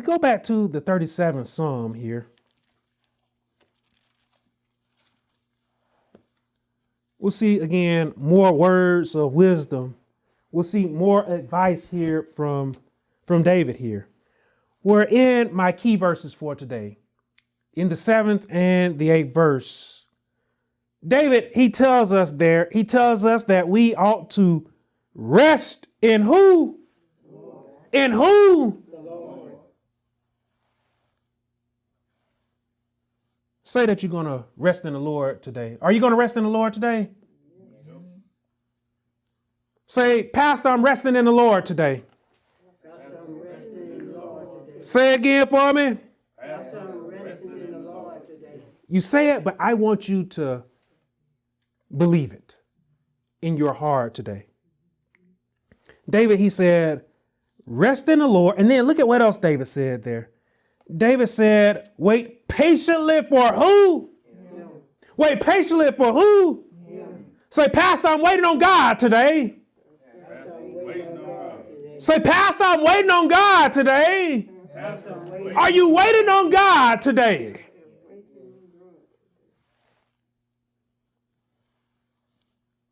we go back to the 37th Psalm here, we'll see again more words of wisdom. We'll see more advice here from David here. We're in my key verses for today. In the 7th and the 8th verse, David, he tells us that we ought to rest in who? Lord. In who? The Lord. Say that you're going to rest in the Lord today. Are you going to rest in the Lord today? Yep. Say, Pastor, I'm resting in the Lord today. Pastor, I'm resting in the Lord today. Say it again for me. Pastor, I'm resting in the Lord today. You say it, but I want you to believe it in your heart today. David, he said, rest in the Lord. And then look at what else David said there. David said, wait patiently for who? Him. Wait patiently for who? Him. Say, Pastor, I'm waiting on God today. Say, Pastor, I'm waiting on God today. Are you waiting on God today?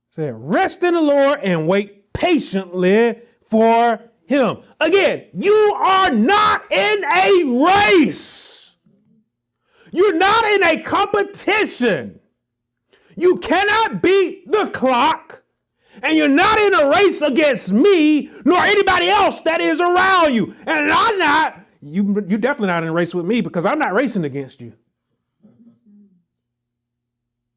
Say, rest in the Lord and wait patiently for him. Again, you are not in a race. You're not in a competition. You cannot beat the clock, and you're not in a race against me nor anybody else that is around you. And I'm not, you're definitely not in a race with me because I'm not racing against you.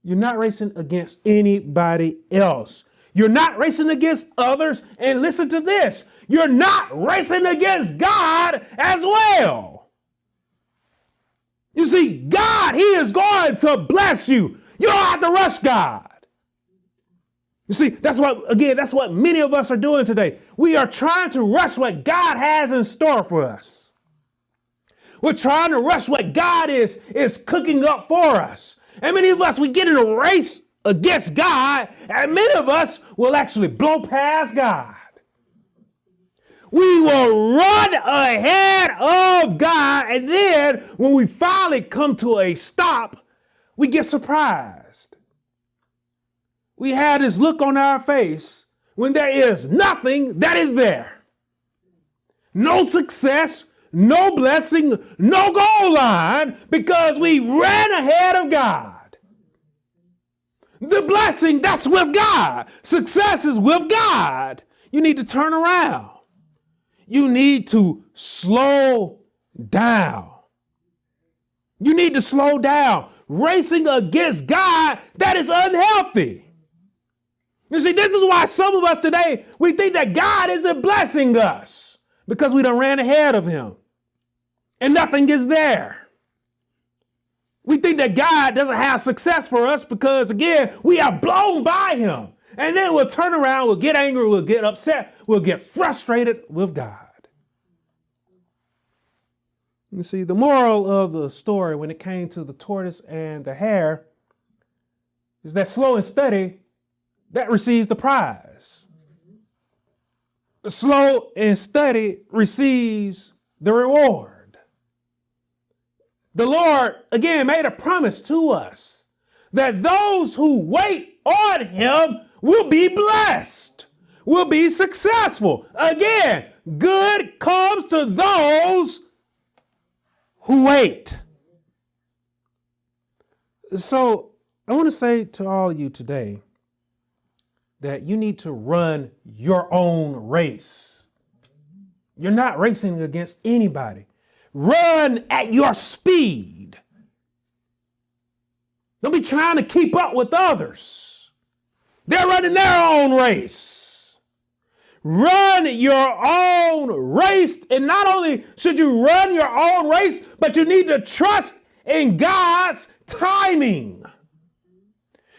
You're not racing against anybody else. You're not racing against others. And listen to this. You're not racing against God as well. You see, God, he is going to bless you. You don't have to rush God. You see, that's what many of us are doing today. We are trying to rush what God has in store for us. We're trying to rush what God is cooking up for us. And many of us, we get in a race against God, and many of us will actually blow past God. We will run ahead of God, and then when we finally come to a stop, we get surprised. We have this look on our face when there is nothing that is there. No success, no blessing, no goal line, because we ran ahead of God. The blessing, that's with God. Success is with God. You need to turn around. You need to slow down. You need to slow down. Racing against God, that is unhealthy. You see, this is why some of us today, we think that God isn't blessing us because we done ran ahead of him. And nothing is there. We think that God doesn't have success for us because, again, we are blown by him. And then we'll turn around, we'll get angry, we'll get upset, we'll get frustrated with God. You see, the moral of the story when it came to the tortoise and the hare is that slow and steady, that receives the prize. The slow and steady receives the reward. The Lord, again, made a promise to us that those who wait on him will be blessed, will be successful. Again, good comes to those who wait. So I want to say to all of you today that you need to run your own race. You're not racing against anybody. Run at your speed. Don't be trying to keep up with others. They're running their own race. Run your own race. And not only should you run your own race, but you need to trust in God's timing.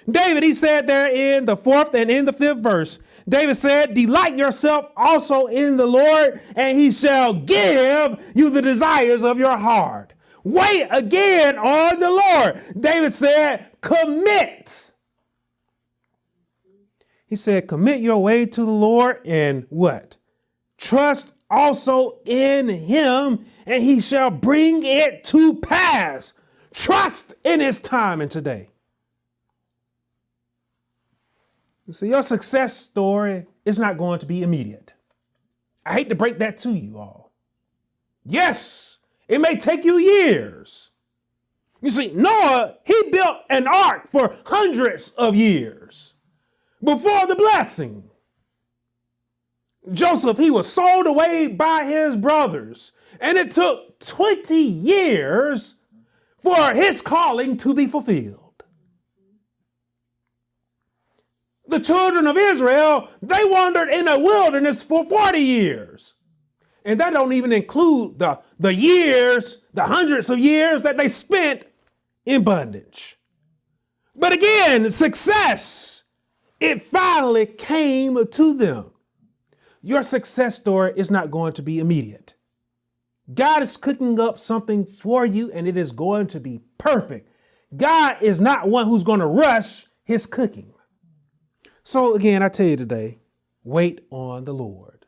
David, he said there in the 4th and in the 5th verse, David said, delight yourself also in the Lord, and he shall give you the desires of your heart. Wait again on the Lord. David said, commit. He said, commit your way to the Lord and what? Trust also in him, and he shall bring it to pass. Trust in his time and today. You see, your success story is not going to be immediate. I hate to break that to you all. Yes, it may take you years. You see, Noah, he built an ark for hundreds of years before the blessing. Joseph, he was sold away by his brothers, and it took 20 years for his calling to be fulfilled. The children of Israel, they wandered in the wilderness for 40 years. And that don't even include the years, the hundreds of years that they spent in bondage. But again, success, it finally came to them. Your success story is not going to be immediate. God is cooking up something for you, and it is going to be perfect. God is not one who's going to rush his cooking. So again, I tell you today, wait on the Lord.